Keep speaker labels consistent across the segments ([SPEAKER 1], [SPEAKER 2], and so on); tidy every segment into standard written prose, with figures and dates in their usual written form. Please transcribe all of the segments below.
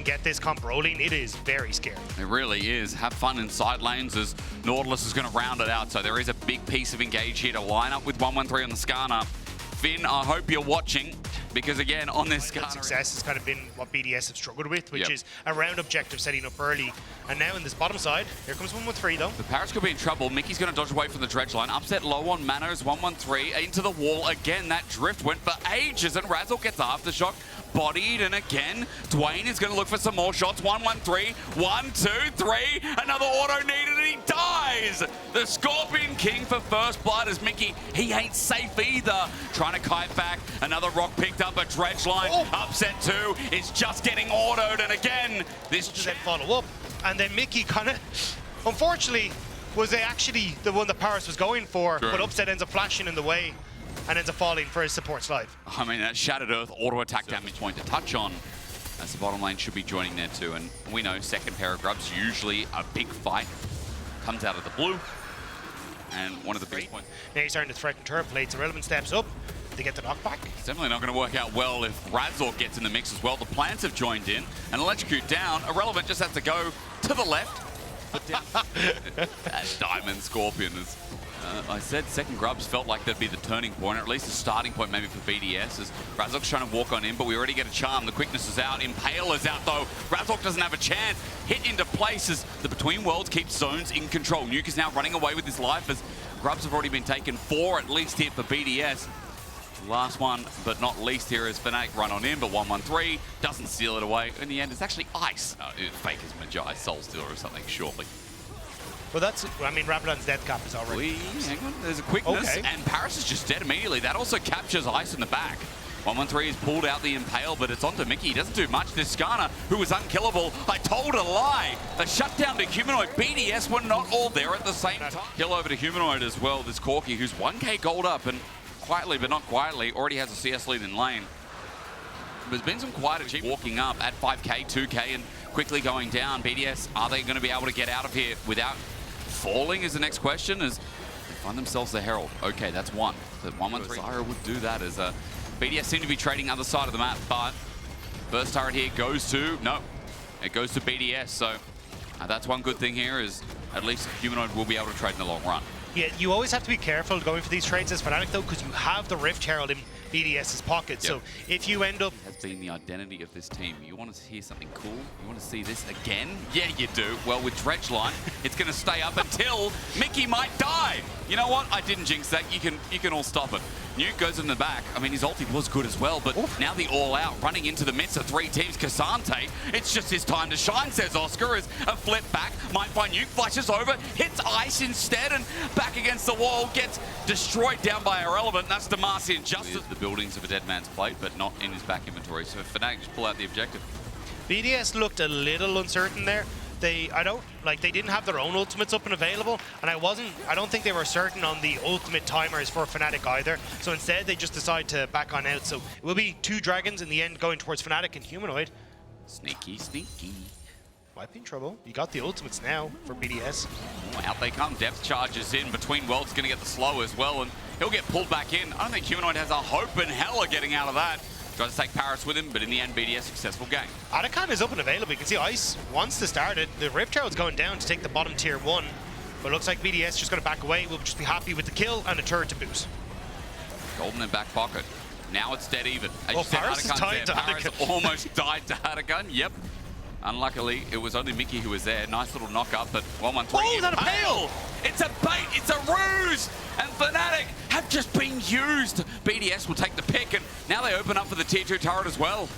[SPEAKER 1] get this comp rolling, it is very scary.
[SPEAKER 2] It really is. Have fun in side lanes as Nautilus is going to round it out. So there is a big piece of engage here to line up with 113 on the Skarner. Finn, I hope you're watching, because again, on this Skarner...
[SPEAKER 1] Success has kind of been what BDS have struggled with, which
[SPEAKER 2] Yep.
[SPEAKER 1] is around objective setting up early. And now in this bottom side, here comes 113 though.
[SPEAKER 2] The Paris could be in trouble. Mickey's going to dodge away from the dredge line. Upset low on mana as 113 into the wall. Again, that drift went for ages, and Razzle gets aftershock. Bodied, and again, Dwayne is going to look for some more shots. 113, 1, 2, 3. Another auto needed, and he dies. The Scorpion King for first blood as Mickey, he ain't safe either. Trying to kite back. Another rock picked up a dredge line. Upset 2 is just getting autoed, and again, this
[SPEAKER 1] To then follow up. And then Mickey kind of, unfortunately, was actually the one that Paris was going for,
[SPEAKER 2] True.
[SPEAKER 1] but Upset ends up flashing in the way and ends up falling for his support slide.
[SPEAKER 2] I mean, that Shattered Earth auto attack damage point to touch on, as the bottom lane should be joining there too. And we know second pair of grubs, usually a big fight, comes out of the blue. And one of the big points.
[SPEAKER 1] Now he's starting to threaten turret plates. Irrelevant steps up. They get the knockback.
[SPEAKER 2] It's definitely not going to work out well if Razor gets in the mix as well. The plants have joined in and electrocute down. Irrelevant just has to go to the left. That Diamond Scorpion is... I said second grubs felt like that'd be the turning point, or at least the starting point maybe for BDS, as Razor's trying to walk on in, but we already get a charm. The quickness is out. Impale is out though. Razor doesn't have a chance. Hit into places. The Between Worlds keeps zones in control. Nuke is now running away with his life as grubs have already been taken. 4 at least here for BDS. Last one, but not least here is Fnatic run on in, but 113 doesn't steal it away. In the end, it's actually Ice. Fake as Magi, Soul Stealer or something, surely.
[SPEAKER 1] Well, that's, I mean, Rabadon's death cap is already...
[SPEAKER 2] Hang on, there's a quickness,
[SPEAKER 1] Okay.
[SPEAKER 2] and Paris is just dead immediately. That also captures Ice in the back. 113 has pulled out the Impale, but it's onto Mickey. He doesn't do much. This Skarner, who was unkillable, I told a lie. A shutdown to Humanoid. BDS were not all there at the same time. Kill over to Humanoid as well, this Corky, who's 1k gold up, and quietly, but not quietly, already has a CS lead in lane. There's been some quiet achievement walking up at 5k, 2k, and quickly going down. BDS, are they going to be able to get out of here without falling is the next question, as they find themselves the Herald. Okay, that's one. The 113 Zyra would do that, as BDS seem to be trading other side of the map, but first turret here goes to, no, it goes to BDS, so that's one good thing here, is at least Humanoid will be able to trade in the long run. Yeah,
[SPEAKER 1] you always have to be careful going for these trades as Fnatic though, because you have the Rift Herald in BDS's pocket. Yep. So if you end up...
[SPEAKER 2] It has been the identity of this team. You want to hear something cool? You want to see this again? Yeah, you do. Well, with Dredge Line, it's going to stay up until Mickey might die. You know what? I didn't jinx that. You can all stop it. Nuke goes in the back. I mean, his ulti was good as well, but now the all-out running into the midst of 3 teams. Kazante, it's just his time to shine, says Oscar, as a flip back. Might find Nuke, flashes over, hits Ice instead, and back against the wall, gets destroyed down by Irrelevant. That's Demacian Justice. The buildings of a dead man's plate, but not in his back inventory. So Fnatic just pull out the objective.
[SPEAKER 1] BDS looked a little uncertain there. They didn't have their own ultimates up and available, and I don't think they were certain on the ultimate timers for Fnatic either. So instead, they just decide to back on out. So it will be 2 dragons in the end going towards Fnatic and Humanoid.
[SPEAKER 2] Sneaky, sneaky.
[SPEAKER 1] Might be in trouble. You got the ultimates now for BDS.
[SPEAKER 2] Oh, out they come. Depth charges in. Between Worlds going to get the slow as well, and he'll get pulled back in. I don't think Humanoid has a hope in hell of getting out of that. Tries to take Paris with him, but in the end, BDS successful game.
[SPEAKER 1] Atakan is up and available. You can see Ice wants to start it. The Rift Herald's going down to take the bottom tier 1. But it looks like BDS just going to back away. We'll just be happy with the kill and a turret to boost.
[SPEAKER 2] Golden in back pocket. Now it's dead even. As you said,
[SPEAKER 1] Paris is tied to
[SPEAKER 2] Paris
[SPEAKER 1] Atakan.
[SPEAKER 2] almost died to Atakan. Yep. Unluckily, it was only Mickey who was there. Nice little knock up, but 113.
[SPEAKER 1] Oh, is that a Pale?
[SPEAKER 2] It's a bait, it's a ruse! And Fnatic have just been used. BDS will take the pick, and now they open up for the tier 2 turret as well.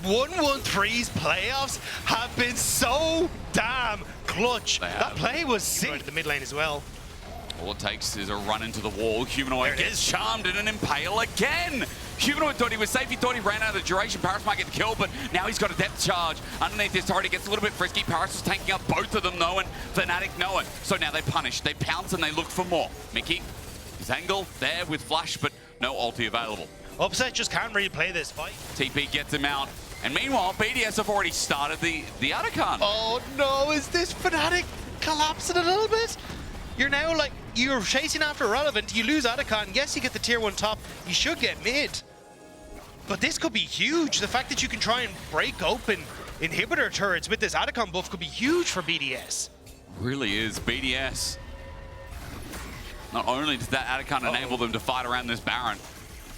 [SPEAKER 1] 113's playoffs have been so damn clutch. That play was sick. The mid lane as well.
[SPEAKER 2] All it takes is a run into the wall. Humanoid gets charmed in an Impale again. Humanoid thought he was safe. He thought he ran out of the duration. Paris might get the kill, but now he's got a depth charge. Underneath this turret, he gets a little bit frisky. Paris is taking up both of them, though, and Fnatic know it. So now they punish. They pounce, and they look for more. Mickey, his angle there with flash, but no ulti available.
[SPEAKER 1] Upset just can't really play this fight.
[SPEAKER 2] TP gets him out. And meanwhile, BDS have already started the Atakan.
[SPEAKER 1] Oh, no. Is this Fnatic collapsing a little bit? You're now like, you're chasing after Irrelevant, you lose Atakan, yes you get the tier 1 top, you should get mid. But this could be huge, the fact that you can try and break open inhibitor turrets with this Adacon buff could be huge for BDS.
[SPEAKER 2] Really is. BDS. Not only does that Adacon enable them to fight around this Baron,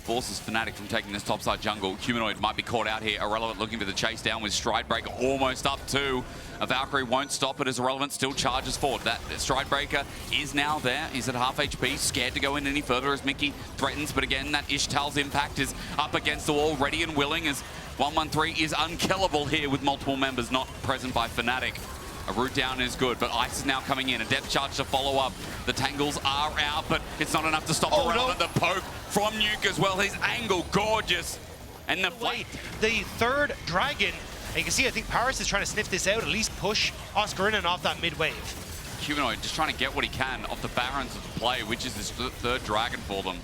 [SPEAKER 2] forces Fnatic from taking this topside jungle. Humanoid might be caught out here. Irrelevant looking for the chase down with Stridebreaker almost up to. A Valkyrie won't stop it as Irrelevant still charges forward. That Stridebreaker is now there. He's at half HP, scared to go in any further as Mickey threatens. But again, that Ishtal's impact is up against the wall, ready and willing as 113 is unkillable here with multiple members not present by Fnatic. A route down is good, but Ice is now coming in. A depth charge to follow up. The tangles are out, but it's not enough to stop Irrelevant. The poke from Nuke as well. His angle, gorgeous. And the
[SPEAKER 1] Wait, the third dragon. And you can see, I think Paris is trying to sniff this out, at least push Oscar in and off that mid wave.
[SPEAKER 2] Humanoid just trying to get what he can off the Barons of the play, which is his third dragon for them.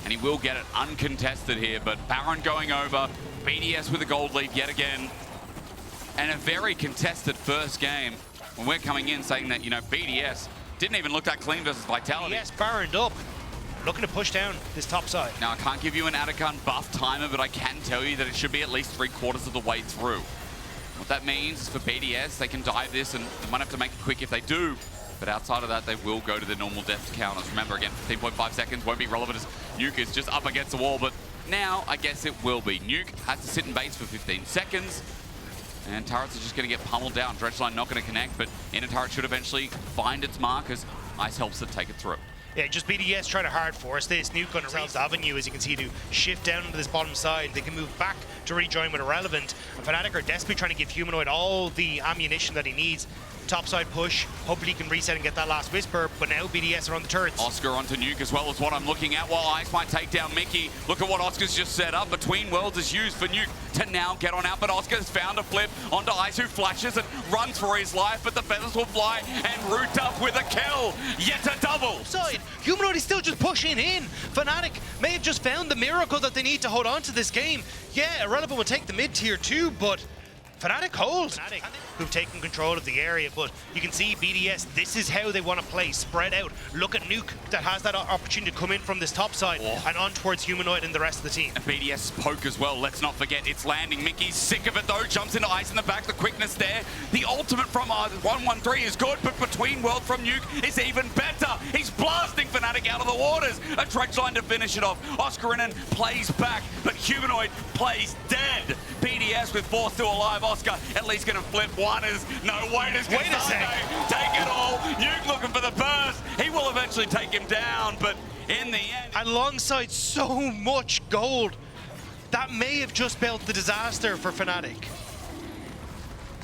[SPEAKER 2] And he will get it uncontested here, but Baron going over. BDS with a gold lead yet again. And a very contested first game when we're coming in saying that, you know, BDS didn't even look that clean versus Vitality.
[SPEAKER 1] BDS Baroned up, looking to push down this top side.
[SPEAKER 2] Now, I can't give you an Adacon buff timer, but I can tell you that it should be at least 3/4 of the way through. What that means is for BDS, they can dive this and they might have to make it quick if they do. But outside of that, they will go to the normal death counters. Remember, again, 15.5 seconds won't be relevant as Nuke is just up against the wall, but now I guess it will be. Nuke has to sit in base for 15 seconds. And turrets are just going to get pummeled down. Dredgeline not going to connect, but inner turret should eventually find its mark as Ice helps it take it through.
[SPEAKER 1] Yeah, just BDS trying to hard force this. Nuke on the avenue, as you can see, to shift down into this bottom side. They can move back to rejoin with Irrelevant. And Fnatic are desperately trying to give Humanoid all the ammunition that he needs. Topside push, hopefully he can reset and get that last Whisper, but now BDS are on the turrets.
[SPEAKER 2] Oscar onto Nuke as well as what I'm looking at, while Ice might take down Mickey. Look at what Oscar's just set up. Between Worlds is used for Nuke to now get on out, but Oscar's found a flip onto Ice, who flashes and runs for his life, but the feathers will fly and root up with a kill. Yet a double.
[SPEAKER 1] Side, Humanoid is still just pushing in. Fnatic may have just found the miracle that they need to hold on to this game. Yeah, Irrelevant will take the mid tier too, but Fnatic hold. Fnatic, who've taken control of the area, but you can see BDS, this is how they want to play, spread out. Look at Nuke that has that opportunity to come in from this top side and on towards Humanoid and the rest of the team.
[SPEAKER 2] And BDS poke as well, let's not forget it's landing. Mickey's sick of it though, jumps into Ice in the back, the quickness there. The ultimate from 113 is good, but Between World from Nuke is even better. He's blasting Fnatic out of the waters. A Dredgeline to finish it off. Oscarinen plays back, but Humanoid plays dead. BDS with 4 still alive. Oscar at least gonna flip. One is no wait is
[SPEAKER 1] Wait a sec.
[SPEAKER 2] Take it all. Nuke looking for the burst. He will eventually take him down, but in the end,
[SPEAKER 1] Alongside so much gold, that may have just spelled the disaster for Fnatic.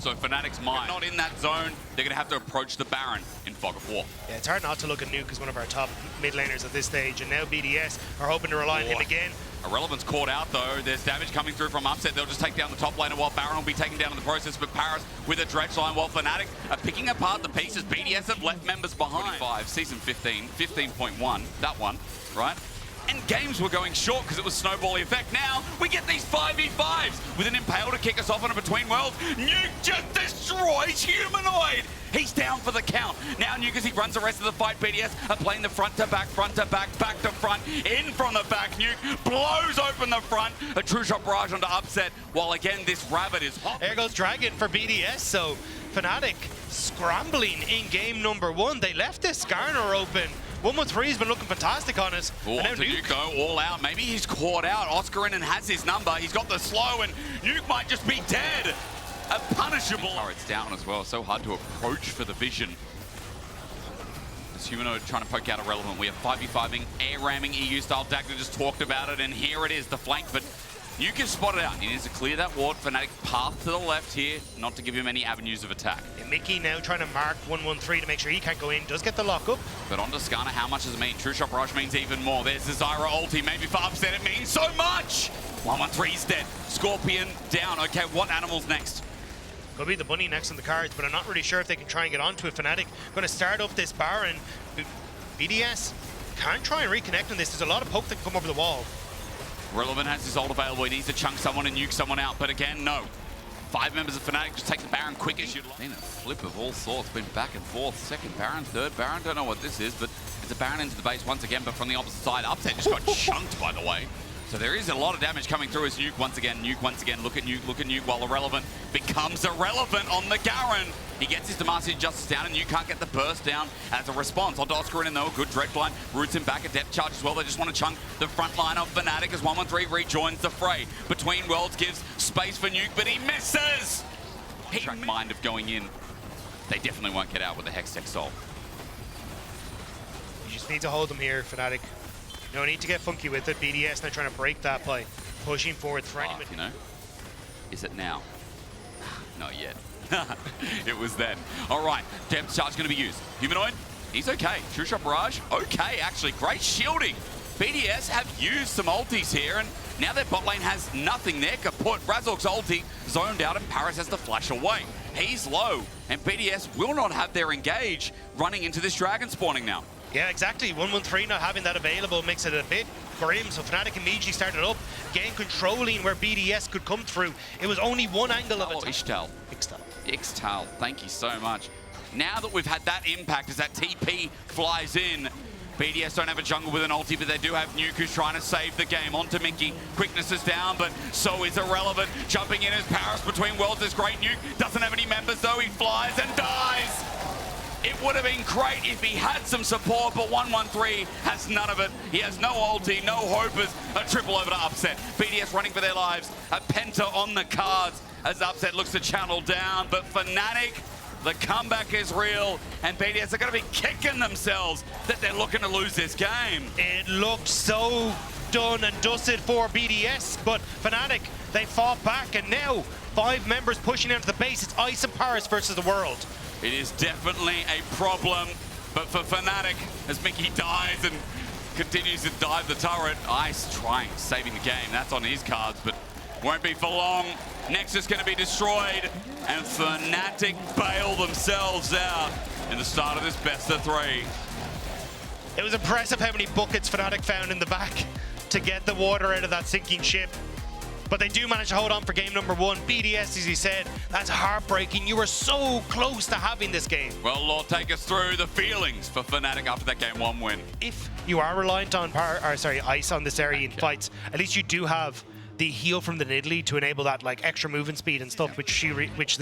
[SPEAKER 2] so Fnatic's mind not in that zone. They're gonna have to approach the Baron in Fog of War.
[SPEAKER 1] Yeah, it's hard not to look at Nuke as one of our top mid laners at this stage, and now BDS are hoping to rely on him again.
[SPEAKER 2] Irrelevant's caught out though. There's damage coming through from Upset. They'll just take down the top laner while Baron will be taken down in the process. But Paris with a Dredgeline while Fnatic are picking apart the pieces. BDS have left members behind. 25, season 15, 15.1, that one, right? And games were going short because it was snowballing effect. Now we get these 5v5s with an Impale to kick us off on a Between Worlds. Nuke just destroys Humanoid. He's down for the count. Now Nuke, as he runs the rest of the fight, BDS are playing the front to back, back to front, in from the back. Nuke blows open the front. A true shot barrage onto Upset, while again this Rabbit is hot.
[SPEAKER 1] There goes Dragon for BDS, so Fnatic scrambling in game number 1. They left this Skarner open. 113's been looking fantastic on us.
[SPEAKER 2] Oh,
[SPEAKER 1] and now
[SPEAKER 2] onto Nuke though, all out. Maybe he's caught out. Oscarinen has his number. He's got the slow, and Nuke might just be dead. A punishable. It's down as well. So hard to approach for the vision. As Humanoid trying to poke out Irrelevant. We have 5v5ing, air ramming EU style. Dagger just talked about it, and here it is, the flank. But Nuke is spotted out. He needs to clear that ward. Fnatic path to the left here, not to give him any avenues of attack.
[SPEAKER 1] And Mickey now trying to mark 113 to make sure he can't go in. Does get the lock up.
[SPEAKER 2] But onto Skarner, how much does it mean? True Shot Barrage means even more. There's the Zyra ulti. Maybe for Upset it means so much. 113's dead. Scorpion down. Okay, what animal's next?
[SPEAKER 1] Could be the bunny next on the cards, but I'm not really sure if they can try and get onto it. Fnatic going to start up this Baron. BDS can try and reconnect on this. There's a lot of poke that can come over the wall.
[SPEAKER 2] Relevant has his ult available. He needs to chunk someone and nuke someone out. But again, no. 5 members of Fnatic just take the Baron quick as you'd like. Been a flip of all sorts. Been back and forth. Second Baron, third Baron. Don't know what this is, but it's a Baron into the base once again, but from the opposite side. Upset just got chunked, by the way. So there is a lot of damage coming through as Nuke once again, look at Nuke while Irrelevant becomes irrelevant on the Garen. He gets his Demacia Justice down and Nuke can't get the burst down as a response. Onto Oscarinin though, a good direct line, roots him back, a depth charge as well. They just want to chunk the front line of Fnatic as 113 rejoins the fray. Between Worlds gives space for Nuke, but he misses! Track mind of going in. They definitely won't get out with the Hextech Soul.
[SPEAKER 1] You just need to hold them here, Fnatic. No need to get funky with it. BDS now trying to break that by pushing forward, threatening it.
[SPEAKER 2] You know? Is it now? Not yet. It was then. All right, depth charge going to be used. Humanoid, he's okay. True Shot Barrage, okay, actually. Great shielding. BDS have used some ultis here, and now their bot lane has nothing there. Kaput, Razork's ulti zoned out, and Paris has to flash away. He's low, and BDS will not have their engage running into this dragon spawning now.
[SPEAKER 1] Yeah, exactly. 113 not having that available makes it a bit grim. So Fnatic immediately started up, again controlling where BDS could come through. It was only one angle of it.
[SPEAKER 2] Ixtal, thank you so much. Now that we've had that impact as that TP flies in, BDS don't have a jungle with an ulti, but they do have Nuke who's trying to save the game. Onto Mickey. Quickness is down, but so is Irrelevant. Jumping in as Paris between Worlds is great. Nuke doesn't have any members though. He flies and dies. It would have been great if he had some support, but 113 has none of it. He has no ulti, no hopers. A triple over to Upset. BDS running for their lives. A Penta on the cards as Upset looks to channel down, but Fnatic, the comeback is real, and BDS are going to be kicking themselves that they're looking to lose this game.
[SPEAKER 1] It looked so done and dusted for BDS, but Fnatic, they fought back, and now 5 members pushing out to the base. It's Ice and Paris versus the world.
[SPEAKER 2] It is definitely a problem, but for Fnatic, as Mickey dies and continues to dive the turret, Ice trying, saving the game. That's on his cards, but won't be for long. Nexus going to be destroyed, and Fnatic bail themselves out in the start of this best of 3.
[SPEAKER 1] It was impressive how many buckets Fnatic found in the back to get the water out of that sinking ship. But they do manage to hold on for game number 1. BDS, as he said, that's heartbreaking. You were so close to having this game.
[SPEAKER 2] Well, Lord, take us through the feelings for Fnatic after that game 1 win.
[SPEAKER 1] If you are reliant on Ice on this area in fights, at least you do have the heal from the Nidalee to enable that like extra movement speed and stuff, which the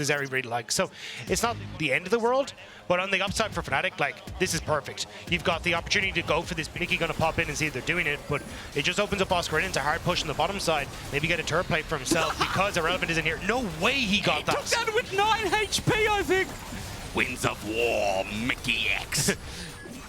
[SPEAKER 1] Zeri really likes. So it's not the end of the world, but on the upside for Fnatic, like, this is perfect. You've got the opportunity to go for this. Mickey gonna pop in and see if they're doing it, but it just opens up Oscarinin to hard push on the bottom side. Maybe get a turret plate for himself because Irrelevant isn't here. No way he got that.
[SPEAKER 2] Took that with 9 HP, I think. Winds of War, Mickey X.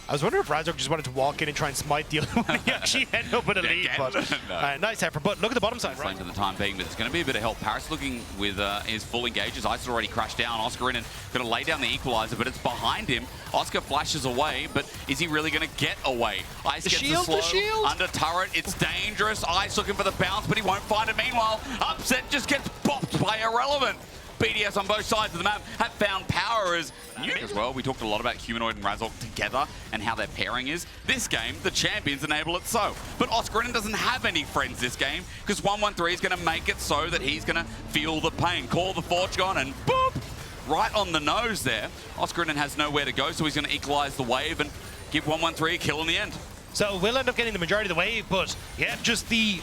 [SPEAKER 1] I was wondering if Razork just wanted to walk in and try and smite the other one. He actually ended up with a lead, but
[SPEAKER 2] no.
[SPEAKER 1] Nice effort. But look at the bottom side, right?
[SPEAKER 2] For the time being, but there's going to be a bit of help. Paris looking with his full engages. Ice has already crashed down. Oscarinin going to lay down the equalizer, but it's behind him. Oscar flashes away, but is he really going to get away? Ice gets the slow under turret. It's dangerous. Ice looking for the bounce, but he won't find it. Meanwhile, Upset just gets bopped by Irrelevant. BDS on both sides of the map have found power as Nuke as well. We talked a lot about Humanoid and Razork together and how their pairing is. This game, the champions enable it so. But Oscarinin doesn't have any friends this game because 113 is going to make it so that he's going to feel the pain. Call the Fortune and boop! Right on the nose there. Oscarinin has nowhere to go, so he's going to equalize the wave and give 113 a kill in the end.
[SPEAKER 1] So we'll end up getting the majority of the wave, but yeah, just the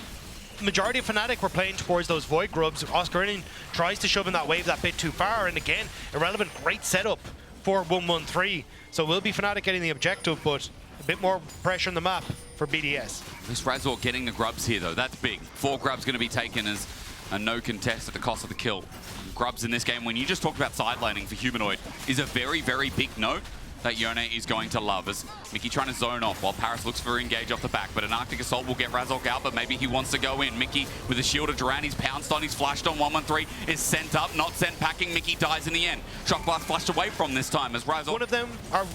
[SPEAKER 1] majority of Fnatic were playing towards those Void Grubs. Oscarinin tries to shove in that wave that bit too far, and again, Irrelevant, great setup for 113. So will be Fnatic getting the objective, but a bit more pressure on the map for BDS.
[SPEAKER 2] This Razork getting the grubs here, though, that's big. 4 grubs going to be taken as a no contest at the cost of the kill. Grubs in this game, when you just talked about sidelining for Humanoid, is a very, very big note that Yone is going to love, as Mickey trying to zone off while Paris looks for engage off the back, but an Arctic Assault will get Razork out, but maybe he wants to go in. Mickey with a shield of Duran, he's pounced on, he's flashed on. 113 is sent up, not sent packing. Mickey dies in the end. Shock Blast flashed away from this time as Razork.
[SPEAKER 1] One of them,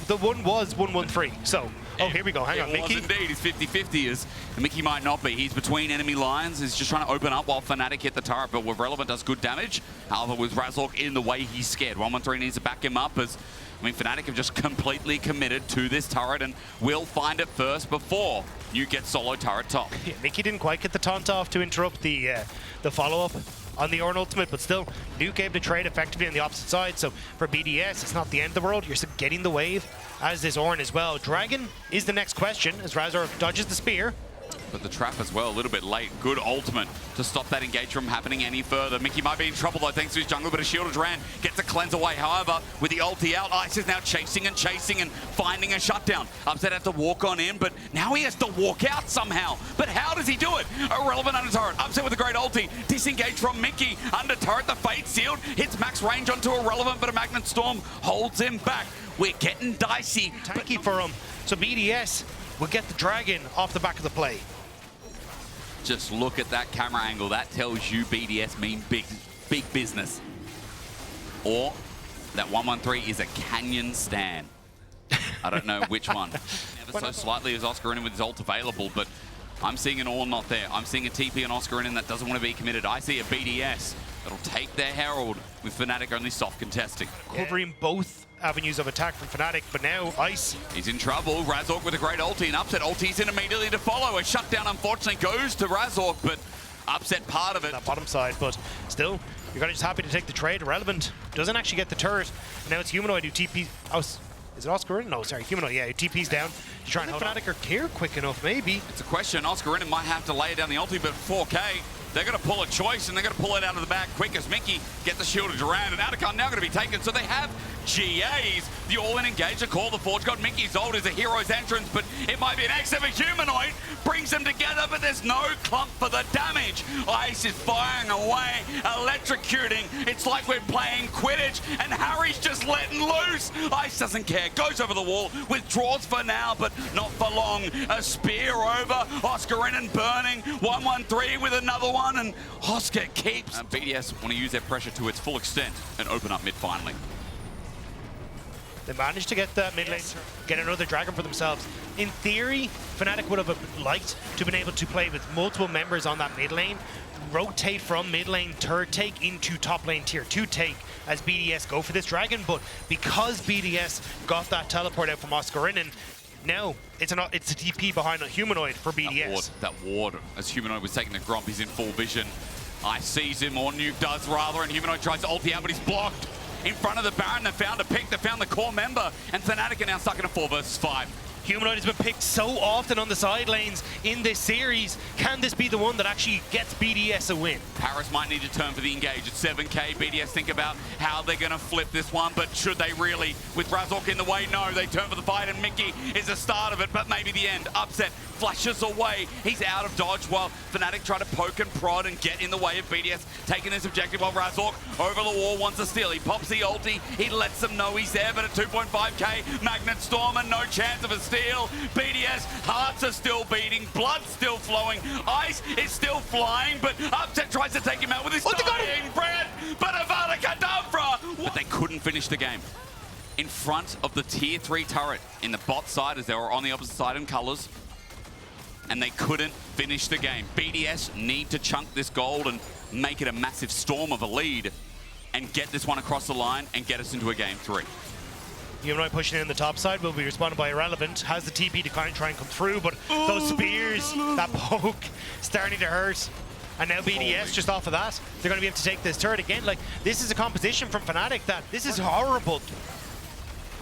[SPEAKER 1] the one was 113, so, oh, here we go, hang on, Mickey.
[SPEAKER 2] It was indeed, he's 50-50, as Mickey might not be. He's between enemy lines, he's just trying to open up while Fnatic hit the turret, but with Relevant does good damage. However, with Razork in the way, he's scared. 113 needs to back him up as, I mean, Fnatic have just completely committed to this turret and will find it first before you get solo turret top.
[SPEAKER 1] Yeah, Mickey didn't quite get the taunt off to interrupt the follow-up on the Ornn ultimate, but still, Nuke able to trade effectively on the opposite side. So for BDS, it's not the end of the world. You're still getting the wave, as is Ornn as well. Dragon is the next question, as Razork dodges the spear.
[SPEAKER 2] But the trap as well, a little bit late. Good ultimate to stop that engage from happening any further. Mickey might be in trouble though, thanks to his jungle, but a shield of Duran gets a cleanse away. However, with the ulti out, Ice is now chasing and finding a shutdown. Upset has to walk on in, but now he has to walk out somehow. But how does he do it? Irrelevant under turret. Upset with a great ulti. Disengage from Mickey. Under turret, the Fate Sealed hits max range onto Irrelevant, but a Magnet Storm holds him back. We're getting dicey.
[SPEAKER 1] Tanky for him. So BDS will get the Dragon off the back of the play.
[SPEAKER 2] Just look at that camera angle. That tells you BDS mean big business. Or that 113 is a Canyon stand. I don't know which one. Never so slightly as Oscar in with his ult available, but I'm seeing an all not there. I'm seeing a TP on Oscar in that doesn't want to be committed. I see a BDS that'll take their Herald with Fnatic only soft contesting.
[SPEAKER 1] Covering both avenues of attack from Fnatic, but now Ice.
[SPEAKER 2] He's in trouble. Razork with a great ulti, and Upset ulti's in immediately to follow. A shutdown unfortunately goes to Razork, but Upset part of it.
[SPEAKER 1] That bottom side, but still, you're kind of just happy to take the trade. Irrelevant doesn't actually get the turret. And now it's Humanoid who TPs. Oh, is it Oscar in? No, sorry, Humanoid, yeah, who TPs down to try and hold Fnatic are clear quick enough, maybe.
[SPEAKER 2] It's a question. Oscar in might have to lay down the ulti, but 4K. They're going to pull a choice, and they're going to pull it out of the back quick as Mickey gets the shield of Duran, and Atacon now going to be taken. So they have GAs. The all-in engager call. The Forge God Mickey's ult is a hero's entrance, but it might be an X of a Humanoid. Brings them together, but there's no clump for the damage. Ice is firing away, electrocuting. It's like we're playing Quidditch, and Harry's just letting loose. Ice doesn't care. Goes over the wall, withdraws for now, but not for long. A spear over. Oscar in and burning. 113 with another one. And Oscar keeps. BDS want to use their pressure to its full extent and open up mid finally.
[SPEAKER 1] They managed to get the mid lane, get another Dragon for themselves. In theory, Fnatic would have liked to have been able to play with multiple members on that mid lane, rotate from mid lane turret take into top lane tier 2 take as BDS go for this Dragon, but because BDS got that teleport out from Oscar Inen, now it's a TP behind a Humanoid for BDS.
[SPEAKER 2] That ward, as Humanoid was taking the Gromp, he's in full vision. Ice sees him, or Nuke does rather, and Humanoid tries to ulti out, but he's blocked. In front of the Baron, they found a pick, they found the core member, and Fnatic are now stuck in a 4 versus 5.
[SPEAKER 1] Humanoid has been picked so often on the side lanes in this series. Can this be the one that actually gets BDS a win?
[SPEAKER 2] Paris might need to turn for the engage at 7K. BDS think about how they're going to flip this one, but should they really? With Razork in the way, no. They turn for the fight, and Mickey is the start of it, but maybe the end. Upset flashes away. He's out of dodge while Fnatic try to poke and prod and get in the way of BDS taking this objective while Razork over the wall wants to steal. He pops the ulti. He lets them know he's there, but at 2.5K, Magnet Storm and no chance of a steal. BDS, hearts are still beating, blood's still flowing, Ice is still flying, but Upset tries to take him out with his dying breath, but Avada Kedavra! But they couldn't finish the game. In front of the tier 3 turret in the bot side as they were on the opposite side in colors, and they couldn't finish the game. BDS need to chunk this gold and make it a massive storm of a lead and get this one across the line and get us into a game 3.
[SPEAKER 1] Humanoid pushing in the top side will be responded by Irrelevant. Has the TP to try and come through, but those spears, that poke, starting to hurt. And now BDS just off of that, they're going to be able to take this turret again. Like, this is a composition from Fnatic that this is horrible.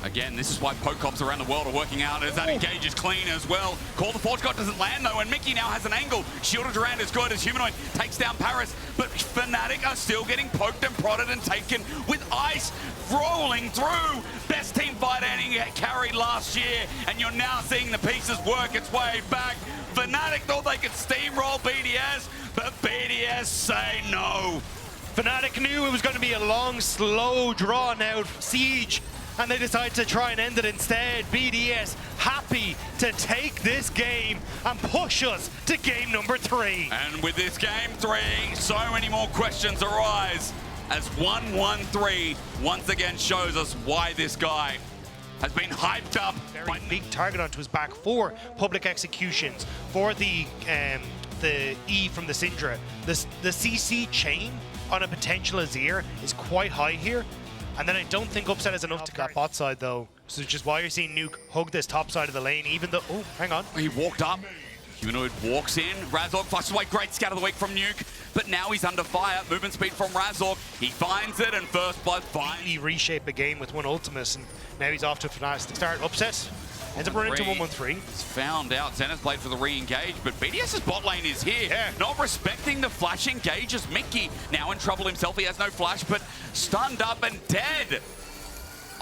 [SPEAKER 2] Again, this is why poke comps around the world are working out as that engage is clean as well. Call the Forge God doesn't land though, and Mickey now has an angle. Shield of Duran is good as Humanoid takes down Paris, but Fnatic are still getting poked and prodded and taken with Ice rolling through. Best team fight ending carried last year, and you're now seeing the pieces work its way back. Fnatic thought they could steamroll BDS, but BDS say no.
[SPEAKER 1] Fnatic knew it was going to be a long, slow, drawn-out siege, and they decided to try and end it instead. BDS happy to take this game and push us to game number 3.
[SPEAKER 2] And with this game 3, so many more questions arise as 113 once again shows us why this guy has been hyped up.
[SPEAKER 1] Very big target onto his back for public executions, for the E from the Syndra. The CC chain on a potential Azir is quite high here. And then I don't think Upset is enough to that bot side though. So which is why you're seeing Nuke hug this top side of the lane, even though, oh, hang on.
[SPEAKER 2] He walked up. Humanoid walks in. Razork flashes away. Great scout of the week from Nuke. But now he's under fire. Movement speed from Razork. He finds it, and first blood finds.
[SPEAKER 1] He reshaped the game with one ultimate, and now he's off to Fnatic to start. Upset Ends up running into 113.
[SPEAKER 2] It's found out. Zenith's played for the re-engage, but BDS's bot lane is here.
[SPEAKER 1] Yeah.
[SPEAKER 2] Not respecting the flash engage as Mickey now in trouble himself. He has no flash, but stunned up and dead.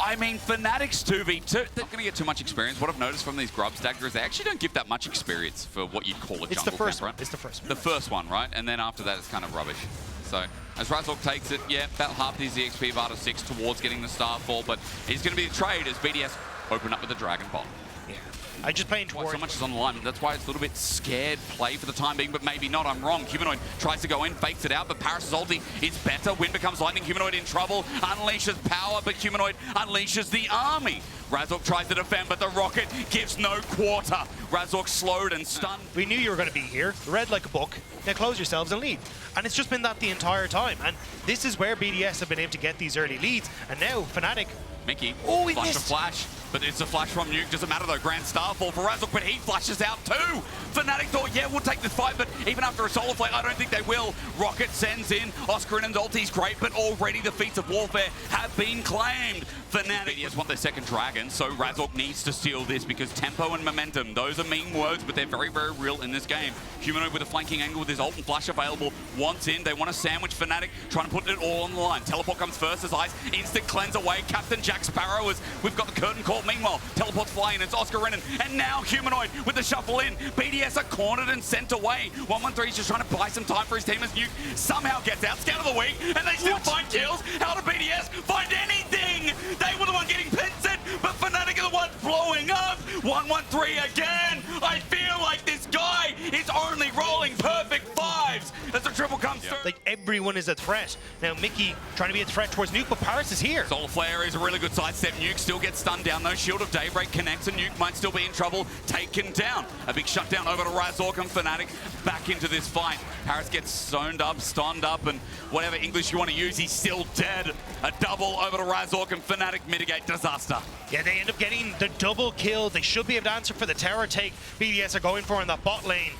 [SPEAKER 2] I mean, Fnatic's 2v2, they're not going to get too much experience. What I've noticed from these grub stackers, they actually don't give that much experience for what you'd call a jungle
[SPEAKER 1] It's the first
[SPEAKER 2] camp, right?
[SPEAKER 1] one. It's the first one.
[SPEAKER 2] The first one, right? And then after that, it's kind of rubbish. So, as Razork takes it, yeah, about half the ZXP Vata 6 towards getting the Starfall, but he's going to be the trade as BDS open up with the Dragon Ball.
[SPEAKER 1] Yeah. I just playing toward.
[SPEAKER 2] So much is on the line. That's why it's a little bit scared play for the time being, but maybe not. I'm wrong. Humanoid tries to go in, fakes it out, but Paris' ulti is better. Wind becomes lightning. Humanoid in trouble. Unleashes power, but Humanoid unleashes the army. Razork tries to defend, but the rocket gives no quarter. Razork slowed and stunned.
[SPEAKER 1] We knew you were going to be here. Read like a book. Now close yourselves and leave. And it's just been that the entire time. And this is where BDS have been able to get these early leads. And now Fnatic.
[SPEAKER 2] Mickey,
[SPEAKER 1] he
[SPEAKER 2] flash
[SPEAKER 1] missed.
[SPEAKER 2] a flash, but it's a flash from Nuke. Doesn't matter though. Grand Starfall for Razork, but he flashes out too. Fnatic thought, yeah, we'll take this fight, but even after a Solar Flare, I don't think they will. Rocket sends in. Oscarinen's ulti's great, but already the feats of warfare have been claimed. Fnatic BDS want their second dragon, so Razork needs to steal this because tempo and momentum, those are mean words, but they're very, very real in this game. Humanoid with a flanking angle with his ult and flash available, wants in. They want to sandwich Fnatic, trying to put it all on the line. Teleport comes first as Ice, instant cleanse away. Captain Jack Sparrow as we've got the curtain call. Meanwhile, teleport's flying, it's Oscarinen, and now Humanoid with the shuffle in. BDS are cornered and sent away. 113 is just trying to buy some time for his team as Nuke somehow gets out. Scout of the week, and they still find kills. How did BDS find anything? They were the one getting pincered, but Fnatic are the ones blowing up. 113 again. I feel like this guy is only rolling perfect fives as the triple comes through.
[SPEAKER 1] Like everyone is a threat. Now Mickey trying to be a threat towards Nuke, but Paris is here.
[SPEAKER 2] Solar Flare is a really good sidestep. Nuke still gets stunned down though. Shield of Daybreak connects and Nuke might still be in trouble. Taken down. A big shutdown over to Razork and Fnatic back into this fight. Paris gets zoned up, stunned up, and whatever English you want to use, he's still dead. A double over to Razork and Fnatic mitigate disaster.
[SPEAKER 1] Yeah, they end up getting the double kill. They should be able to answer for the tower take BDS are going for in that bot lane.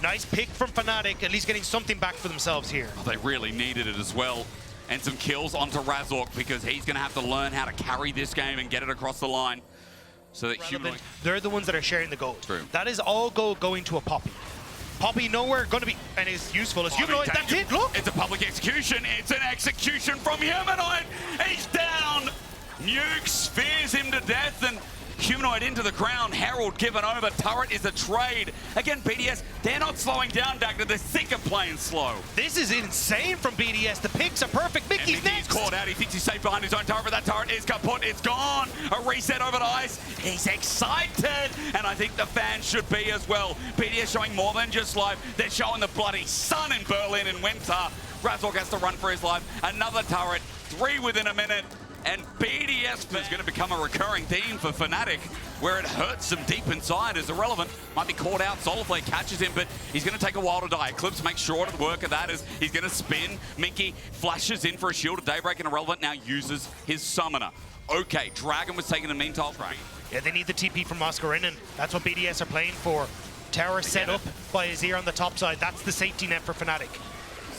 [SPEAKER 1] Nice pick from Fnatic, at least getting something back for themselves here.
[SPEAKER 2] Oh, they really needed it as well. And some kills onto Razork because he's going to have to learn how to carry this game and get it across the line. So that Humanoid...
[SPEAKER 1] They're the ones that are sharing the gold.
[SPEAKER 2] True.
[SPEAKER 1] That is all gold going to a Poppy. Poppy nowhere going to be, and is useful as Humanoid. That's it, look!
[SPEAKER 2] It's a public execution. It's an execution from Humanoid. He's down. Nuke spheres him to death, and Humanoid into the ground. Herald given over. Turret is a trade. Again, BDS, they're not slowing down, Dagner. They're sick of playing slow.
[SPEAKER 1] This is insane from BDS. The picks are perfect. Mickey's next.
[SPEAKER 2] He's caught out. He thinks he's safe behind his own turret, but that turret is kaput. It's gone. A reset over to Ice. He's excited, and I think the fans should be as well. BDS showing more than just life. They're showing the bloody sun in Berlin in winter. Razork has to run for his life. Another turret. 3 within a minute. And BDS is going to become a recurring theme for Fnatic, where it hurts them deep inside is irrelevant. Might be caught out. Solar Flare catches him, but he's going to take a while to die. Eclipse makes short work of that as he's going to spin. Minky flashes in for a Shield of Daybreak and Irrelevant now uses his Summoner. Okay, Dragon was taking the meantime.
[SPEAKER 1] Yeah, they need the TP from Oscarinen. That's what BDS are playing for. Tower set up by Azir on the top side. That's the safety net for Fnatic.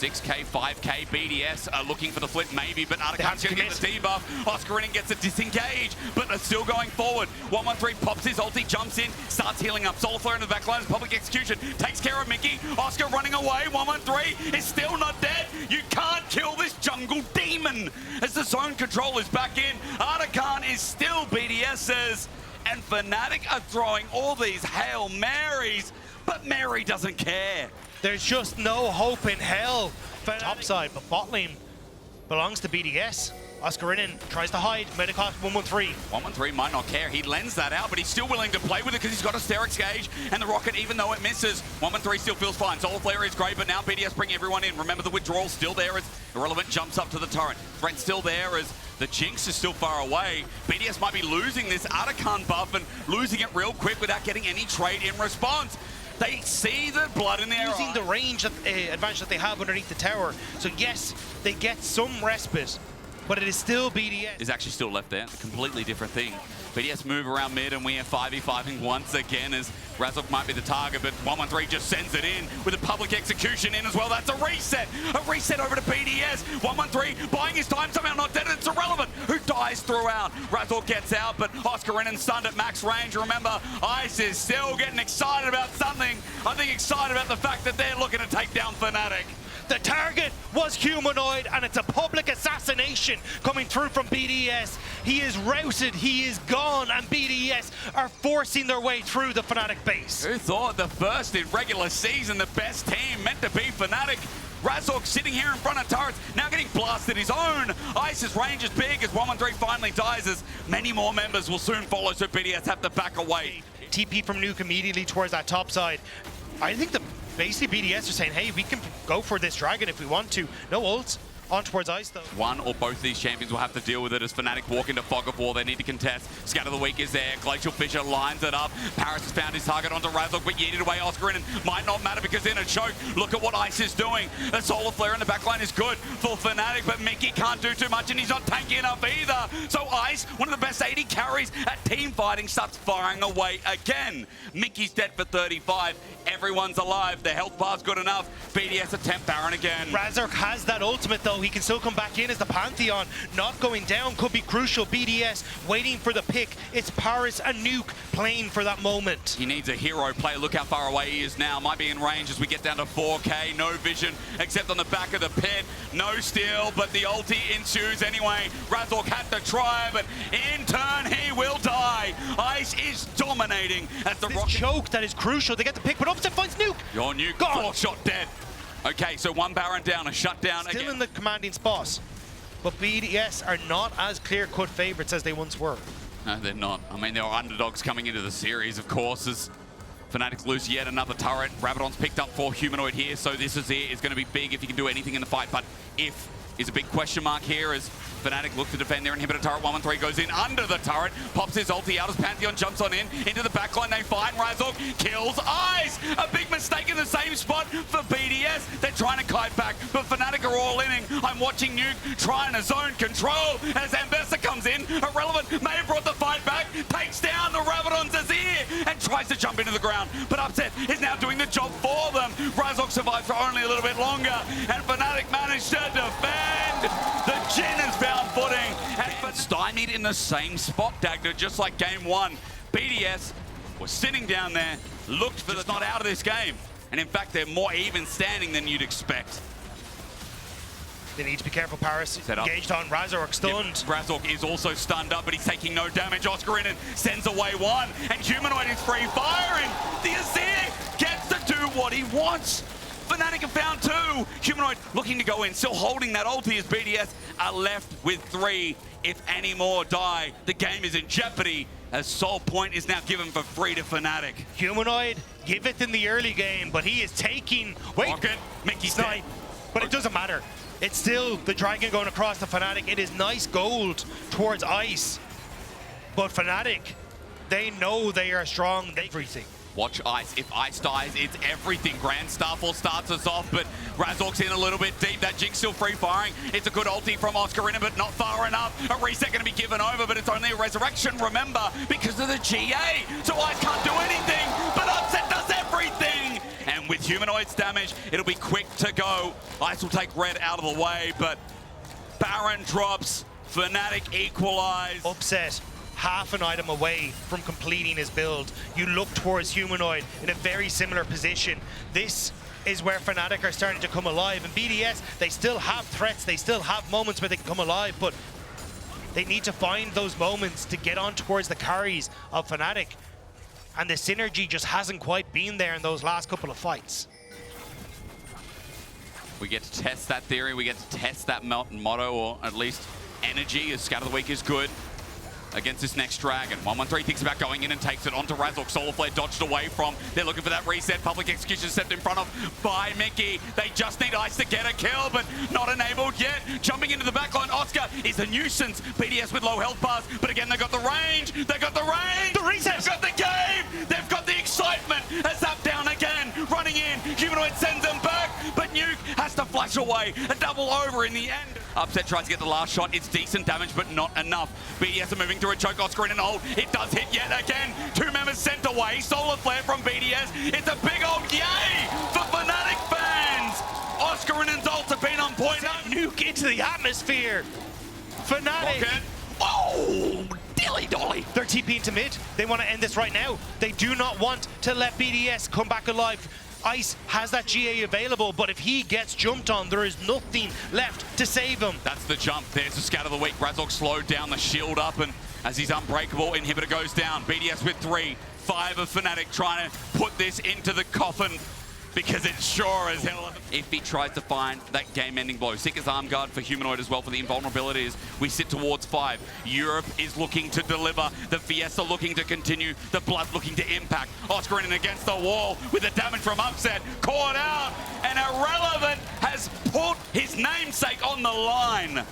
[SPEAKER 2] 6k, 5k, BDS are looking for the flip maybe, but Artican's going to get the debuff. Oscarinen gets a disengage, but they're still going forward. 113 pops his ulti, jumps in, starts healing up. Solar Flare in the back line, public execution, takes care of Mickey. Oscar running away, 113 is still not dead. You can't kill this jungle demon as the zone control is back in. Artican is still BDS's, and Fnatic are throwing all these Hail Marys, but Mary doesn't care.
[SPEAKER 1] There's just no hope in hell. Top side, but bot lane belongs to BDS. Oscarinen tries to hide, might cost 113.
[SPEAKER 2] 113 might not care. He lends that out, but he's still willing to play with it because he's got a Sterix gauge and the rocket, even though it misses. 113 still feels fine. Solar Flare is great, but now BDS bring everyone in. Remember, the withdrawal still there as Irrelevant jumps up to the turret. Threat's still there as the Jinx is still far away. BDS might be losing this Artican buff and losing it real quick without getting any trade in response. They see the blood in their
[SPEAKER 1] using the range advantage that they have underneath the tower. So yes, they get some respite, but it is still BDS.
[SPEAKER 2] Is actually still left there. A completely different thing. BDS move around mid and we are 5v5ing once again as Razork might be the target, but 113 just sends it in with a public execution in as well. That's a reset. A reset over to BDS. 113 buying his time, somehow not dead. It's Irrelevant who dies Ice threw out. Razork gets out, but Oscarinen stunned at max range. Remember, Ice is still getting excited about something. I think excited about the fact that they're looking to take down Fnatic.
[SPEAKER 1] The target was Humanoid, and it's a public assassination coming through from BDS. He is routed, he is gone, and BDS are forcing their way through the Fnatic base.
[SPEAKER 2] Who thought the first in regular season, the best team meant to be Fnatic? Razork sitting here in front of turrets, now getting blasted his own. Ice's range is big as 113 finally dies, as many more members will soon follow, so BDS have to back away.
[SPEAKER 1] TP from Nuke immediately towards that top side. I think basically BDS are saying, hey, we can go for this dragon if we want to. No ults. On towards Ice, though.
[SPEAKER 2] One or both of these champions will have to deal with it as Fnatic walk into Fog of War. They need to contest. Scatter the Weak is there. Glacial Fissure lines it up. Paris has found his target onto Razork, but yeeted away Oscarinen. Might not matter because in a choke. Look at what Ice is doing. The Solar Flare in the backline is good for Fnatic, but Mickey can't do too much, and he's not tanky enough either. So Ice, one of the best 80 carries at team fighting, starts firing away again. Mickey's dead for 35. Everyone's alive. The health bar's good enough. BDS attempt Baron again.
[SPEAKER 1] Razork has that ultimate, though. He can still come back in as the Pantheon. Not going down could be crucial. BDS waiting for the pick. It's Paris and Nuke playing for that moment.
[SPEAKER 2] He needs a hero play. Look how far away he is now. Might be in range as we get down to 4K. No vision except on the back of the pit. No steal, but the ulti ensues anyway. Razork had to try, but in turn he will die. Ice is dominating as the rocket
[SPEAKER 1] choke that is crucial to get the pick, but Upset finds Nuke.
[SPEAKER 2] Your Nuke,
[SPEAKER 1] gone.
[SPEAKER 2] 4-shot dead. Okay, so one Baron down, a shutdown again.
[SPEAKER 1] Still in the commanding spot, but BDS are not as clear-cut favorites as they once were.
[SPEAKER 2] No, they're not. I mean, there are underdogs coming into the series, of course, as Fnatic lose yet another turret. Rabadon's picked up for Humanoid here, so this is it. It's going to be big if he can do anything in the fight, but if is a big question mark here as Fnatic look to defend their inhibitor turret. 113 goes in under the turret, pops his ulti out as Pantheon jumps on in, into the backline. They find Razork, kills Ice. A big mistake in the same spot for BDS. They're trying to kite back, but Fnatic are all inning. I'm watching Nuke trying to zone control as Ambessa comes in. Irrelevant may have brought the fight back, takes down the Rabadon's Azir and tries to jump into the ground, but Upset is now doing the job for them. Razork survived for only a little bit longer, and Fnatic managed to defend. The Jin has found footing, and stymied in the same spot, Dagda, just like game one. BDS was sitting down there, looked for the not out of this game, and in fact they're more even standing than you'd expect.
[SPEAKER 1] They need to be careful. Paris engaged on Razork, stunned.
[SPEAKER 2] Yep. Razork is also stunned up, but he's taking no damage. Oscarinen sends away one, and Humanoid is free firing. The Azir gets to do what he wants. Fnatic have found two. Humanoid looking to go in, still holding that ulti as BDS are left with 3. If any more die, the game is in jeopardy as Soul Point is now given for free to Fnatic.
[SPEAKER 1] Humanoid, give it in the early game, but he is taking... Wait,
[SPEAKER 2] Rocket, Mickey's
[SPEAKER 1] dead. But it doesn't matter. It's still the Dragon going across the Fnatic. It is nice gold towards Ice. But Fnatic, they know they are strong. Everything.
[SPEAKER 2] Watch Ice. If Ice dies, it's everything. Grand Starfall starts us off, but Razork's in a little bit deep. That Jinx still free firing. It's a good ulti from Oscarinen, but not far enough. A reset going to be given over, but it's only a resurrection, remember, because of the GA. So Ice can't do anything, but Upset does everything. And with Humanoid's damage, it'll be quick to go. Ice will take red out of the way, but Baron drops. Fnatic equalize.
[SPEAKER 1] Upset. Half an item away from completing his build. You look towards Humanoid in a very similar position. This is where Fnatic are starting to come alive. And BDS, they still have threats, they still have moments where they can come alive, but they need to find those moments to get on towards the carries of Fnatic. And the synergy just hasn't quite been there in those last couple of fights.
[SPEAKER 2] We get to test that theory, we get to test that motto, or at least energy, as Scatter the Weak is good against this next Dragon. 113 thinks about going in and takes it onto Razork. Solar Flare dodged away from. They're looking for that reset. Public Execution stepped in front of by Mickey. They just need Ice to get a kill, but not enabled yet. Jumping into the backline, Oscar is a nuisance. BDS with low health bars, but again, they got the range. They got the range.
[SPEAKER 1] The reset.
[SPEAKER 2] They've got the game. They've got the excitement. As up down again, running in. Humanoid sends them back, but Nuke has to flash away. A double over in the end. Upset tries to get the last shot. It's decent damage, but not enough. BDS are moving through a choke. Oscarinen hold. It does hit yet again. 2 members sent away. Solar Flare from BDS. It's a big old yay for Fnatic fans. Oscarinen's ult have been on point.
[SPEAKER 1] Nuke into the atmosphere. Fnatic.
[SPEAKER 2] Oh! Oh, dilly-dolly.
[SPEAKER 1] They're TPing to mid. They want to end this right now. They do not want to let BDS come back alive. Ice has that GA available, but if he gets jumped on, there is nothing left to save him.
[SPEAKER 2] That's the jump. There's the scout of the week. Razork slowed down the shield up, and as he's unbreakable, inhibitor goes down. BDS with 3, 5 of Fnatic trying to put this into the coffin, because it's sure as hell. If he tries to find that game-ending blow. Seeker's arm guard for Humanoid as well for the invulnerabilities. We sit towards 5. Europe is looking to deliver. The Fiesta looking to continue. The Blood looking to impact. Oscar in against the wall with the damage from Upset. Caught out, and Irrelevant has put his namesake on the line.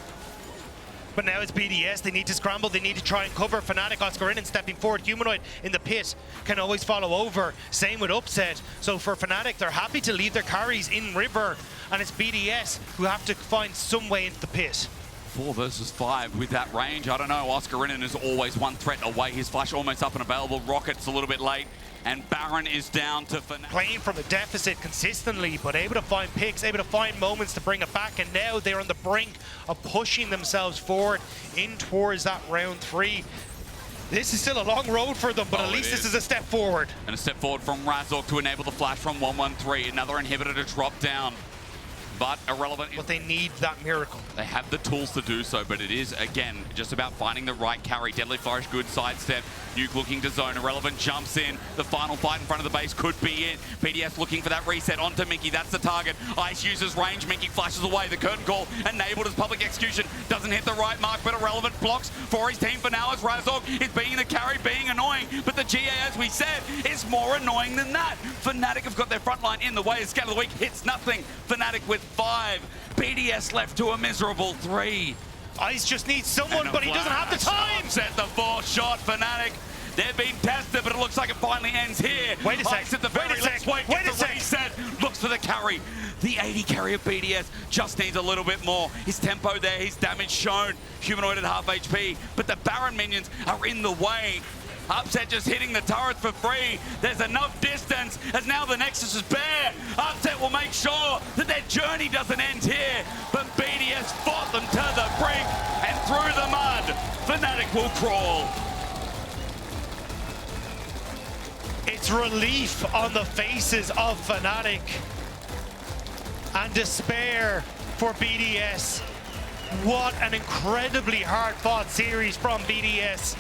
[SPEAKER 1] But now it's BDS. They need to scramble. They need to try and cover. Fnatic, Oscar and stepping forward. Humanoid in the pit can always follow over. Same with Upset. So for Fnatic, they're happy to leave their carries in river. And it's BDS who have to find some way into the pit.
[SPEAKER 2] 4 versus 5 with that range. I don't know. Oscar Rinnan is always one threat away. His flash almost up and available. Rocket's a little bit late. And Baron is down to Fnatic.
[SPEAKER 1] Playing from a deficit consistently, but able to find picks, able to find moments to bring it back. And now they're on the brink of pushing themselves forward in towards that round 3. This is still a long road for them, but at least this is a step forward.
[SPEAKER 2] And a step forward from Razork to enable the flash from 113. Another inhibitor to drop down. But Irrelevant.
[SPEAKER 1] But they need that miracle.
[SPEAKER 2] They have the tools to do so, but it is, again, just about finding the right carry. Deadly Flourish, good sidestep. Nuke looking to zone. Irrelevant jumps in. The final fight in front of the base could be it. BDS looking for that reset onto Mickey. That's the target. Ice uses range. Mickey flashes away. The curtain call enabled as public execution. Doesn't hit the right mark, but Irrelevant blocks for his team for now as Razork is being the carry, being annoying. But the GA, as we said, is more annoying than that. Fnatic have got their front line in the way. Scout of the week hits nothing. Fnatic with 5. BDS left to a miserable 3.
[SPEAKER 1] Ice just needs someone, but he doesn't have the time.
[SPEAKER 2] Set the 4th shot. Fnatic, they've been tested, but it looks like it finally ends here.
[SPEAKER 1] Wait a sec.
[SPEAKER 2] At the very last wait a sec. Reset. Looks for the carry. The 80 carry of BDS just needs a little bit more. His tempo there, his damage shown. Humanoid at half HP, but the Baron minions are in the way. Upset just hitting the turrets for free. There's enough distance as now the Nexus is bare. Upset will make sure that their journey doesn't end here. But BDS fought them to the brink and through the mud. Fnatic will crawl.
[SPEAKER 1] It's relief on the faces of Fnatic and despair for BDS. What an incredibly hard-fought series from BDS.